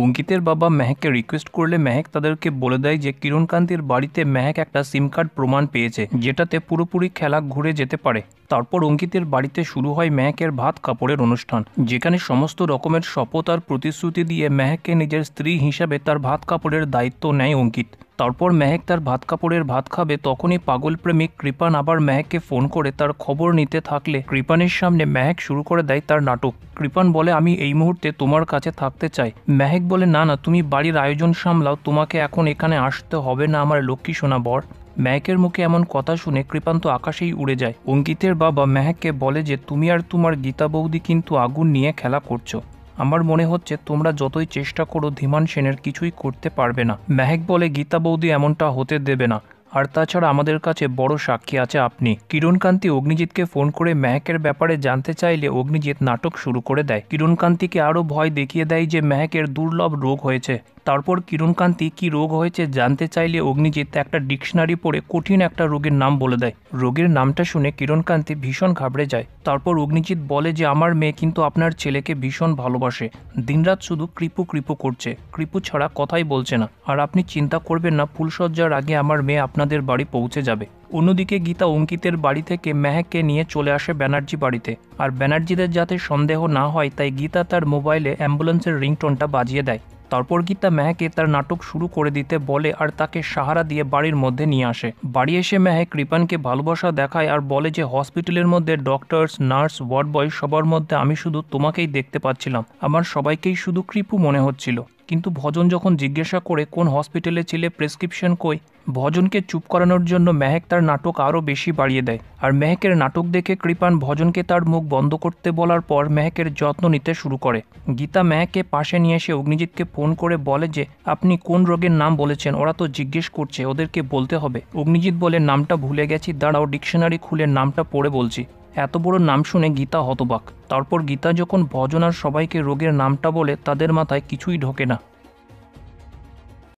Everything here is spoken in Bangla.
অঙ্কিতের বাবা মেহেককে রিকোয়েস্ট করলে মেহেক তাদেরকে বলে দেয় যে কিরণকান্তির বাড়িতে মেহেক একটা সিম কার্ড প্রমাণ পেয়েছে যেটাতে পুরোপুরি খেলা ঘুরে যেতে পারে। তারপর অঙ্কিতের বাড়িতে শুরু হয় মেহেকের ভাত কাপড়ের অনুষ্ঠান, যেখানে সমস্ত রকমের শপথ আর প্রতিশ্রুতি দিয়ে মেহেককে নিজের স্ত্রী হিসাবে তার ভাত কাপড়ের দায়িত্ব নেয় অঙ্কিত। তারপর মেহেক তার ভাত কাপড়ের ভাত খাবে, তখনই পাগল প্রেমিক কৃপান আবার মেহেককে ফোন করে তার খবর নিতে থাকলে কৃপানের সামনে মেহেক শুরু করে দেয় তার নাটক। কৃপান বলে, আমি এই মুহূর্তে তোমার কাছে থাকতে চাই। মেহেক বলে, না না, তুমি বাড়ির আয়োজন সামলাও, তোমাকে এখন এখানে আসতে হবে না আমার লক্ষ্মী সোনা বর। মেহেকের মুখে এমন কথা শুনে কৃপান তো আকাশেই উড়ে যায়। অঙ্কিতের বাবা মেহেককে বলে যে তুমি আর তোমার গীতা বৌদি কিন্তু আগুন নিয়ে খেলা করছো। আমার মনে হচ্ছে তোমরা যতই চেষ্টা করো ধীমান সেনের কিছুই করতে পারবে না। মেহেক বলে, গীতা বৌদি এমনটা হতে দেবে না, আর তাছাড়া আমাদের কাছে বড় সাক্ষী আছে আপনি। কিরণকান্তি অগ্নিজিৎকে ফোন করে মেহেকের ব্যাপারে জানতে চাইলে অগ্নিজিৎ নাটক শুরু করে দেয়। কিরণকান্তিকে আরও ভয় দেখিয়ে দেয় যে মেহেকের দুর্লভ রোগ হয়েছে। তারপর কিরণকান্তি কি রোগ হয়েছে জানতে চাইলে অগ্নিজিৎ একটা ডিকশনারি পড়ে কঠিন একটা রোগের নাম বলে দেয়। রোগের নামটা শুনে কিরণকান্তি ভীষণ ঘাবড়ে যায়। তারপর অগ্নিজিৎ বলে যে আমার মেয়ে কিন্তু আপনার ছেলেকে ভীষণ ভালোবাসে, দিনরাত শুধু কৃপু কৃপু করছে, কৃপু ছাড়া কথাই বলছে না। আর আপনি চিন্তা করবেন না, ফুলসজ্জার আগে আমার মেয়ে আপনাদের বাড়ি পৌঁছে যাবে। অন্যদিকে গীতা অঙ্কিতের বাড়ি থেকে মেহেককে নিয়ে চলে আসে ব্যানার্জি বাড়িতে। আর ব্যানার্জিদের যাতে সন্দেহ না হয় তাই গীতা তার মোবাইলে অ্যাম্বুলেন্সের রিংটোনটা বাজিয়ে দেয়। তারপর গীতা মেহেককে তার নাটক শুরু করে দিতে বলে আর তাকে সাহারা দিয়ে বাড়ির মধ্যে নিয়ে আসে। বাড়ি এসে মেহেক কৃপানকে ভালোবাসা দেখায় আর বলে যে হসপিটালের মধ্যে ডক্টরস, নার্স, ওয়ার্ড বয় সবার মধ্যে আমি শুধু তোমাকেই দেখতে পাচ্ছিলাম, আমার সবাইকেই শুধু কৃপু মনে হচ্ছিল। কিন্তু ভজন যখন জিজ্ঞাসা করে কোন হসপিটালে ছিলে, প্রেসক্রিপশন কই, ভজনকে চুপ করানোর জন্য মেহেক তার নাটক আরও বেশি বাড়িয়ে দেয়। আর মেহেকের নাটক দেখে কৃপান ভজনকে তার মুখ বন্ধ করতে বলার পর মেহেকের যত্ন নিতে শুরু করে। গীতা মেহেককে পাশে নিয়ে এসে অগ্নিজিৎকে ফোন করে বলে যে আপনি কোন রোগের নাম বলেছেন, ওরা তো জিজ্ঞেস করছে, ওদেরকে বলতে হবে। অগ্নিজিৎ বলে, নামটা ভুলে গেছি, দাঁড়াও ডিকশনারি খুলে নামটা পড়ে বলছি। এত বড় নাম শুনে গীতা হতবাক। তারপর গীতা যখন ভজন আর সবাইকে রোগের নামটা বলে তাদের মাথায় কিছুই ঢোকে না।